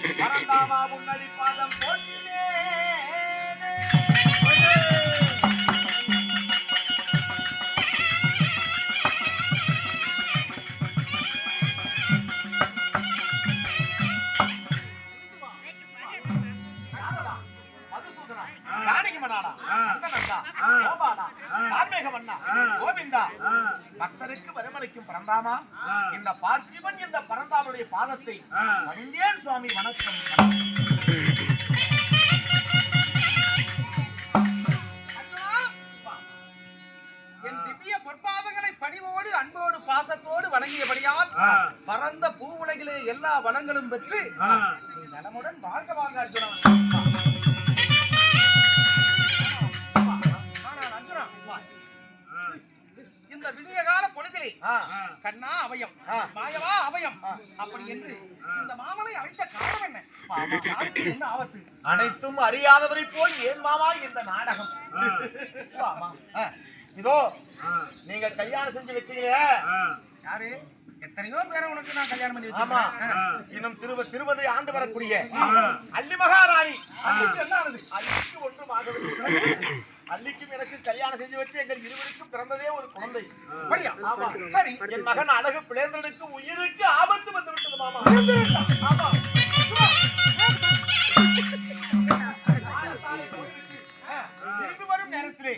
பரந்தாமா முன்னடி பாதம் போற்றினே. பக்தருக்கு வரமளிக்கும் பரந்தாமா, இந்த பார்த்திபன் இந்த பரந்தாமனுடைய பாதத்தை பணிந்தேன் சுவாமி. வணக்கம். என் திவ்ய பொற்பாதங்களை பணிவோடு அன்போடு பாசத்தோடு வணங்கியபடியால் பரந்த பூ உலகிலே எல்லா வளங்களும் பெற்று நலமுடன் வாழ்க வாழ்க அர்ஜுனா. இந்த விடிய கால பொழுதிலே கண்ணா அபயம், மாயவா அபயம் அப்படி என்று இந்த மாமனை அழைத்த காரணம் என்ன? என்ன ஆபத்து? அனைத்தும் அறியாதவரை போல் ஏன் மாமா இந்த நாடகம்? இதோ நீங்க கல்யாணம் செஞ்சு வச்சீங்க. யாரு? எத்தனையோ பேரை உனக்கு நான் கல்யாணம் பண்ணி வச்சேன். இன்னும் 20 ஆண்டு வரக்கூடிய அல்லி மகாராணி. என்ன ஆனது? அல்லிக்கு ஒன்றும் ஆகவில்லை. அல்லிக்கும் எனக்கு கல்யாணம் செஞ்சு வச்சு எங்கள் இருவருக்கும் பிறந்ததே ஒரு குழந்தை. சரி, என் மகன் அழகு பிளேந்தனுக்கு உயிருக்கு ஆபத்து வந்து விட்டது மாமா. ஆமா, திரும்பி வரும் நேரத்திலே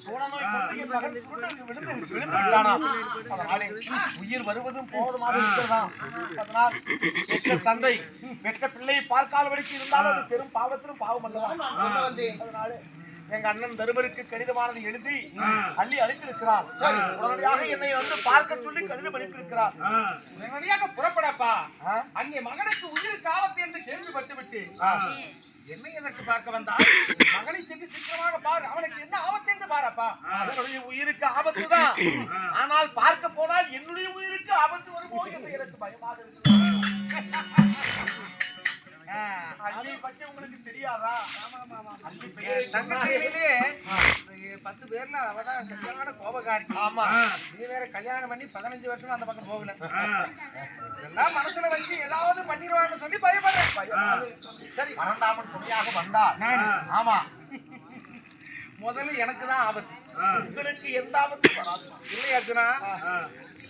சோழநோய் கொண்டு என் மகன் விழுந்து விட்டானா. அதனாலே உயிர் வருவதும் போவதுமாக இருக்கிறதாம். அதனால் பெற்ற தந்தை பெற்ற பிள்ளையை பார்க்காதபடிக்கு இருந்தாலும் அது பெரும் பாவத்திலும் பாவம் அல்லவா. அதனாலே எங்க அண்ணன் தருமருக்கு கடிதமானது எழுதி அள்ளி அளித்திருக்கிறார். உடனடியாக என்னை வந்து பார்க்க சொல்லி கடிதம் அளித்திருக்கிறார். உடனடியாக புறப்படப்பா. அங்கே மகனுக்கு உயிர் காலத்தை என்று கேள்விப்பட்டு விட்டு என்னை எதற்கு பார்க்க வந்தால் மகனை சென்று சீக்கிரமாக பார், அவனுக்கு என்ன ஆபத்து என்று பாரப்பா. அவனுடைய உயிருக்கு ஆபத்து தான், ஆனால் பார்க்க போனால் என்னுடைய உயிருக்கு ஆபத்து வருமோ என்று எனக்கு பயமாக இருக்கு. அள்ளி பற்றி உங்களுக்கு தெரியாதா? தங்கச்சியிலே 10 பேர்ல அவதான் சரியான கோபக்காரி. ஆமா, நீ வேற கல்யாணம் பண்ணி 15 வருஷமா அந்த பக்கம் போகல. எல்லாம் மனசுல வச்சு ஏதாவது பண்ணிடுவான்னு சொல்லி பயப்படுறேன். சரி, பரந்தாமன் துணையாக வந்தா ஆமா, முதல்ல எனக்கு தான் ஆபத்து. உங்களுக்கு எந்த ஆபத்து வராது இல்லையா அர்ஜுனா?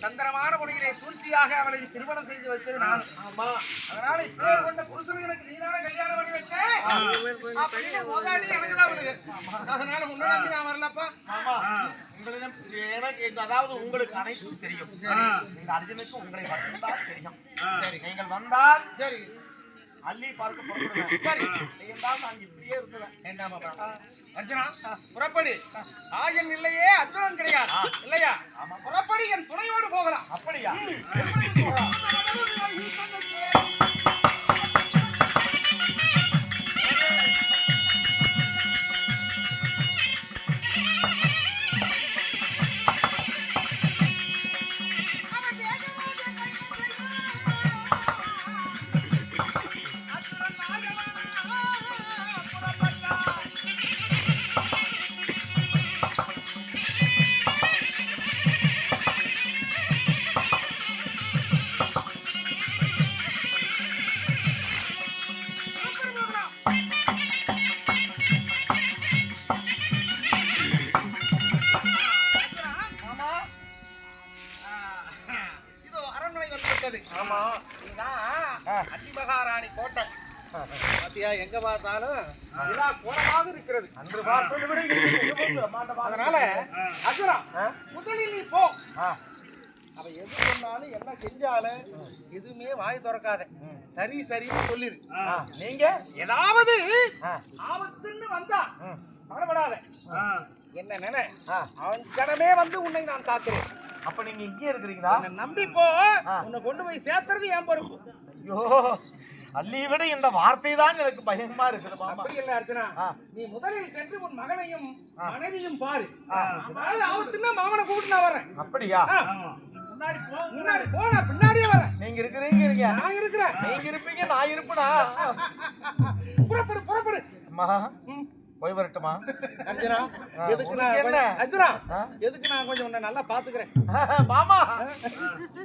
தந்திரமான முறையிலே சூழ்ச்சியாக அவளை திருமணம் செய்து வச்சது நான். ஆமா, அதனால பேர் கொண்ட புருஷனுக்கு நீதான கல்யாணம் பண்ணி வச்சேன். எனக்கு தான் வருது. அதனால உன்னை நம்பி நான் வரலப்பா. ஆமா, உங்களிடம் எனக்கு அதாவது உங்களுக்கு அனைத்தும் தெரியும். இந்த அர்ஜுனுக்கு உங்களை மட்டும்தான் தெரியும். சரி, நீங்கள் வந்தால் சரி அள்ளி பார்க்க புறப்படுவேன். சரி, நான் இப்படியே இருக்கிறேன். வேண்டாமா அர்ஜுனா, புறப்படு. ஆயன் இல்லையே அர்ஜுனன் கிடையாது இல்லையா? ஆமா, புறப்படி, என் துணையோடு போகலாம். அப்படியா? மகாராணி கோட்டை பாத்தியா, எங்க பார்த்தாலும் விழா கோலமாக இருக்கிறது. அதனால அர்ஜுனா, முதலில் நீ போ. அவ எது சொன்னாலும் என்ன செஞ்சாலும் எதுவுமே வாய் திறக்காத. சரி சரின்னு சொல்லிரு. நீங்க ஏதாவது ஆபத்துன்னு வந்தா கவலைப்படாத. என்ன நினை, அவன் கடமே வந்து உன்னை நான் காக்கிறேன். அப்ப நீங்க இங்கே இருக்கிறீங்களா? நம்பி போ, உன்னை கொண்டு போய் சேர்த்துறது என் பொறுப்பு. ஐயோ, அள்ளி விட இந்த வார்த்தை தான் எனக்கு பயமா இருக்குது. அப்படி இல்ல அர்ச்சனா, நீ முதலில் சென்று உன் மகனையும் மனைவியும் பாரு. ஆபத்துன்னா மகனை கூப்பிட்டு நான் வரேன். அப்படியா? முன்னாடி போ, நான் பின்னாடியே வரேன். நீங்க இருக்கிறீங்க, நான் இருக்கிறேன். நீங்க இருப்பீங்க, நான் இருப்பேனா? புறப்படு. அம்மா போய் வரட்டுமா? அர்ஜுனா, எதுக்கு நான் கொஞ்சம் உன்னை நல்லா பாத்துக்கிறேன். மாமா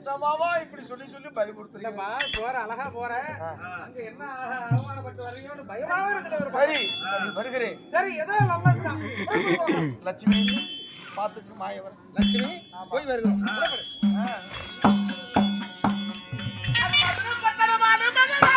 என்னமாவா இப்படி சொல்லி சொல்லி பயமுறுத்துறீங்க? இல்லப்பா போற அழகா போற அங்க என்ன அவமானப்பட்டு வர்றீங்கன்னு பயமாவே இருக்குல்ல ஒரு சரி சரி வருகிறேன். சரி ஏதோ நல்லதுதான். லட்சுமி பாத்துக்கு மாயவர். லட்சுமி போய் வருகிறோம். பட்டணமான மகன்